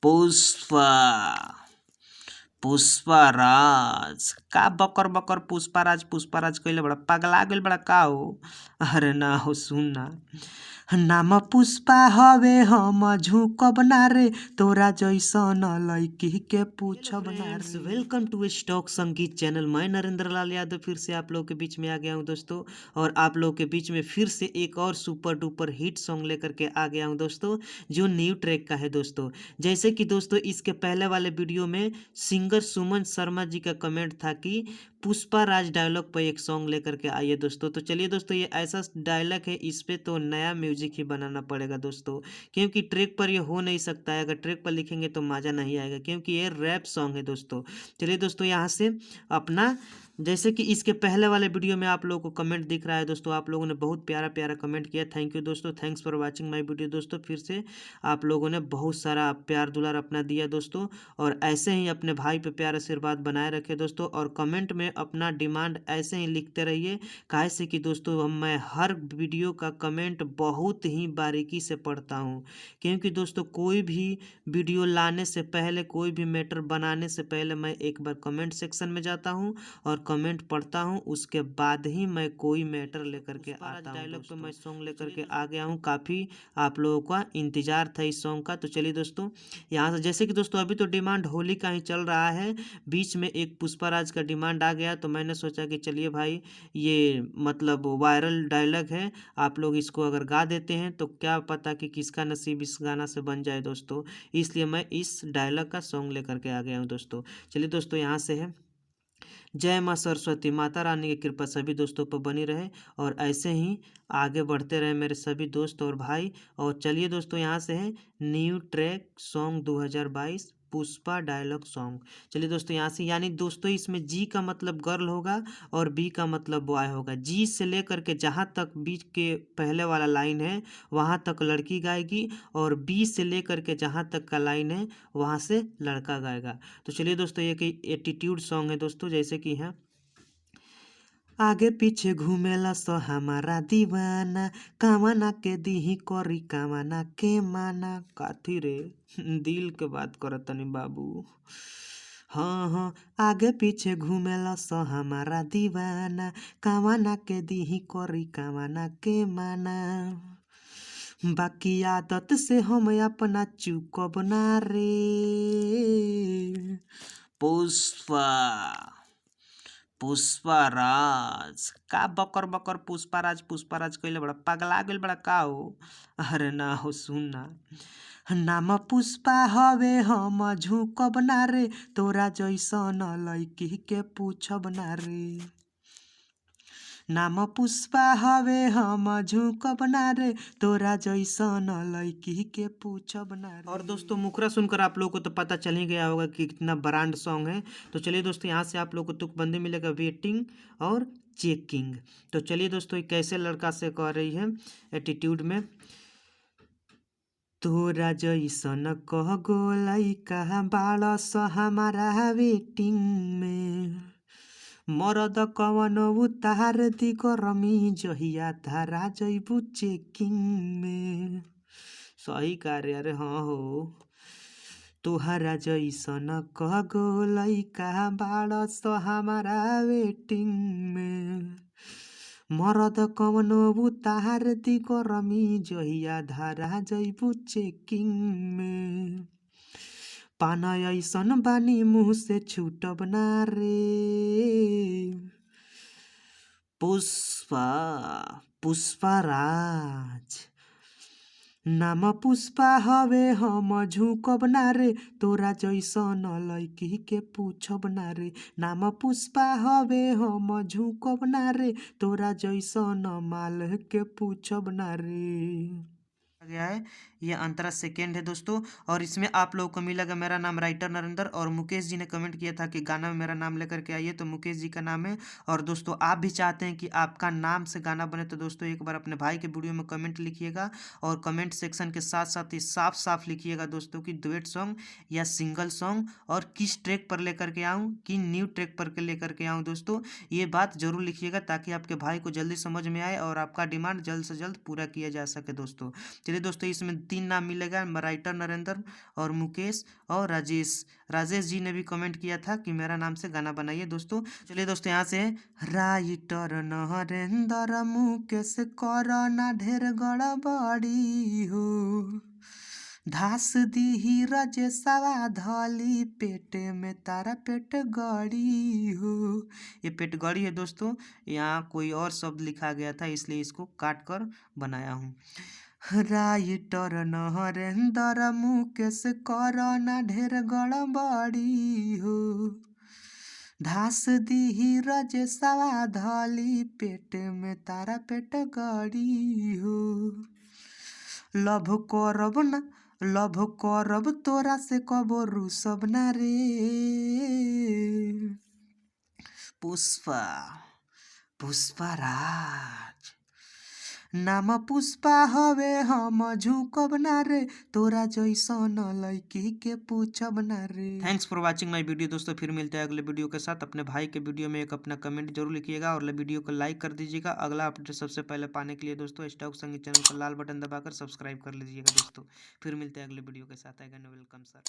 पुष्पा पुष्पाराज का बकर बकर पुष्पाराज कइले बड़ा पगला गइल बड़ा का हो। अरे ना हो सुन ना, नाम पुष्पा हवे हम झुकब ना रे, तोरा जैसन लड़की के पूछब ना रे। वेलकम टू स्टॉक संगीत चैनल। मैं नरेंद्र लाल यादव फिर से आप लोगों के बीच में आ गया हूं दोस्तों, और आप लोगों के बीच में फिर से एक और सुपर डुपर हिट सॉन्ग लेकर के आ गया हूं दोस्तों, जो न्यू ट्रैक का है दोस्तों। जैसे कि दोस्तों इसके पहले वाले वीडियो में सिंगर सुमन शर्मा जी का कमेंट था कि पुष्पा राज डायलॉग पर एक सॉन्ग लेकर के आइए दोस्तों। तो चलिए दोस्तों, ये ऐसा डायलॉग है, इस पे तो नया म्यूजिक ही बनाना पड़ेगा दोस्तों, क्योंकि ट्रैक पर ये हो नहीं सकता है। अगर ट्रैक पर लिखेंगे तो मज़ा नहीं आएगा, क्योंकि ये रैप सॉन्ग है दोस्तों। चलिए दोस्तों, यहाँ से अपना जैसे कि इसके पहले वाले वीडियो में आप लोगों को कमेंट दिख रहा है दोस्तों, आप लोगों ने बहुत प्यारा प्यारा कमेंट किया। थैंक यू दोस्तों, thanks for watching my video दोस्तों। फिर से आप लोगों ने बहुत सारा प्यार दुलार अपना दिया दोस्तों, और ऐसे ही अपने भाई पे प्यार आशीर्वाद बनाए रखे दोस्तों। और कमेंट में अपना डिमांड ऐसे ही लिखते रहिए, काहे से कि दोस्तों मैं हर वीडियो का कमेंट बहुत ही बारीकी से पढ़ता हूँ, क्योंकि दोस्तों कोई भी वीडियो लाने से पहले, कोई भी मैटर बनाने से पहले मैं एक बार कमेंट सेक्शन में जाता हूँ और कमेंट पढ़ता हूँ, उसके बाद ही मैं कोई मैटर लेकर के आता हूँ। डायलॉग पे मैं सॉन्ग लेकर के आ गया हूँ, काफ़ी आप लोगों का इंतजार था इस सॉन्ग का। तो चलिए दोस्तों, यहाँ से जैसे कि दोस्तों अभी तो डिमांड होली का ही चल रहा है, बीच में एक पुष्पाराज का डिमांड आ गया, तो मैंने सोचा कि चलिए भाई, ये मतलब वायरल डायलॉग है, आप लोग इसको अगर गा देते हैं तो क्या पता कि किसका नसीब इस गाना से बन जाए दोस्तों। इसलिए मैं इस डायलॉग का सॉन्ग लेकर के आ गया हूँ दोस्तों। चलिए दोस्तों, यहाँ से है, जय माँ सरस्वती, माता रानी की कृपा सभी दोस्तों पर बनी रहे, और ऐसे ही आगे बढ़ते रहे मेरे सभी दोस्त और भाई। और चलिए दोस्तों, यहाँ से है new track song 2022 Pushpa dialogue song. चलिए दोस्तों, यहाँ से, यानी दोस्तों इसमें जी का मतलब गर्ल होगा और बी का मतलब बॉय होगा। जी से लेकर के जहाँ तक बीच के पहले वाला लाइन है वहाँ तक लड़की गाएगी, और बी से लेकर के जहाँ तक का लाइन है वहाँ से लड़का गाएगा। तो चलिए दोस्तों, ये कि एटीट्यूड सॉन्ग है दोस्तों, जैसे कि है, आगे पीछे घूमेला सो हमारा दीवाना, कामना के दीही करी कामना के माना। काथी रे दिल के बात करत तनी बाबू। हाँ हाँ, आगे पीछे घूमेला सो हमारा दीवाना, कामना के दीही करी कामना के माना। बाकी आदत से हम अपना चुकब ना रे। पुष्पा पुष्पाराज का बकर पुष्पाराज कइले बड़ा पगला गइल बड़ा का हो। अरे ना हो सुन ना, नाम पुष्पा हवे हम झुकब ना रे, तोरा जैसन लड़की के पूछब ना रे। नाम पुष्पा हवे हम झुकब ना रे, तोरा जैसन लड़की के पूछब ना रे। और दोस्तों मुखरा सुनकर आप लोगों को तो पता चल ही गया होगा कि कितना ब्रांड सॉन्ग है। तो चलिए दोस्तों, यहाँ से आप लोगों को तुकबंदी मिलेगा, वेटिंग और चेकिंग। तो चलिए दोस्तों, ये कैसे लड़का से कह रही है एटीट्यूड में, तोरा जैसन कह गो लइका बाड़स हमारा वेटिंग में, मरद कवन उतार दी गरमी जहिया धारा जइबू चेकिंग में। सही कार्य, अरे हाँ हो, तोहरा जैसन कह गो लइका बाड़स हमारा वेटिंग में, मरद कवन उतार दी गरमी जहिया धारा जइबू चेकिंग में। पाना ऐसन बानी मुँह से छूटब ना रे। पुष्पाराज, नाम पुष्पा हवे हम झुकब ना रे, तोरा जैसन लड़की के पूछब ना रे। नाम पुष्पा हवे हम झुकब ना रे, तोरा जैसन माल के पूछब ना रे। गया है, ये अंतरा सेकेंड है दोस्तों। और इसमें आप लोगों को मिलेगा मेरा नाम राइटर नरेंद्र, और मुकेश जी ने कमेंट किया था कि गाना में मेरा नाम लेकर के आइए, तो मुकेश जी का नाम है। और दोस्तों आप भी चाहते हैं कि आपका नाम से गाना बने, तो दोस्तों एक बार अपने भाई के वीडियो में कमेंट लिखिएगा, और कमेंट सेक्शन के साथ साथ ही साफ साफ लिखिएगा दोस्तों कि डुएट सॉन्ग या सिंगल सॉन्ग, और किस ट्रैक पर लेकर के आऊँ, कि न्यू ट्रैक पर लेकर के आऊँ दोस्तों। ये बात जरूर लिखिएगा, ताकि आपके भाई को जल्दी समझ में आए और आपका डिमांड जल्द से जल्द पूरा किया जा सके दोस्तों। चलिए दोस्तों, इसमें तीन नाम मिलेगा, राइटर नरेंद्र और मुकेश और राजेश। राजेश जी ने भी कमेंट किया था कि मेरा नाम से गाना बनाइए दोस्तों। चलिए दोस्तों यहाँ से राइटर नरेंद्र मुकेश करना ढेर गड़बड़ी हो, धास दी रजेशवा धली पेट में तारा पेट गड़ी हो। ये पेट गड़ी है दोस्तों, यहाँ कोई और शब्द लिखा गया था इसलिए इसको काट कर बनाया हूँ। राइटर नरेंद्र मुकेश करना ढेर गड़बड़ी हो, धास दी रजेशवा धली पेट में तारा पेट गड़ी हो। लभ करब तोरा से कबो रूसब ना रे। पुष्पा राज नाम पुष्पा हवे हम झुकब ना रे, तोरा जैसन लड़की के पूछब ना रे। Thanks for watching my video दोस्तों, फिर मिलते हैं अगले वीडियो के साथ। अपने भाई के वीडियो में एक अपना कमेंट जरूर लिखिएगा और वीडियो को लाइक कर दीजिएगा। अगला अपडेट सबसे पहले पाने के लिए दोस्तों स्टॉक संगीत चैनल को लाल बटन दबाकर सब्सक्राइब कर लीजिएगा दोस्तों। फिर मिलते हैं अगले वीडियो के साथ। Welcome sir.